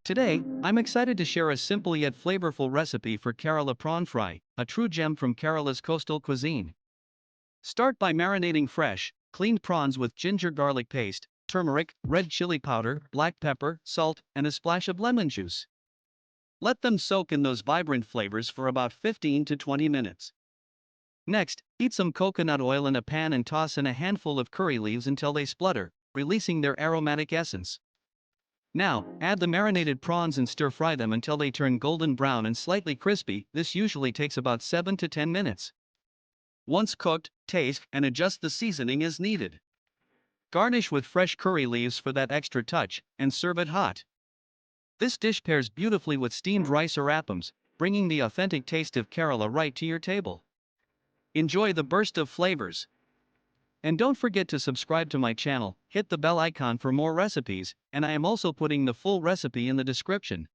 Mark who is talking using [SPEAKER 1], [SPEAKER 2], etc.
[SPEAKER 1] Today, I'm excited to share a simple yet flavorful recipe for Kerala Prawn Fry, a true gem from Kerala's coastal cuisine. Start by marinating fresh, cleaned prawns with ginger garlic paste, turmeric, red chili powder, black pepper, salt, and a splash of lemon juice. Let them soak in those vibrant flavors for about 15 to 20 minutes. Next, heat some coconut oil in a pan and toss in a handful of curry leaves until they splutter, releasing their aromatic essence. Now, add the marinated prawns and stir fry them until they turn golden brown and slightly crispy. This usually takes about 7 to 10 minutes. Once cooked, taste and adjust the seasoning as needed. Garnish with fresh curry leaves for that extra touch, and serve it hot. This dish pairs beautifully with steamed rice or appams, bringing the authentic taste of Kerala right to your table. Enjoy the burst of flavors. And don't forget to subscribe to my channel, hit the bell icon for more recipes, and I am also putting the full recipe in the description.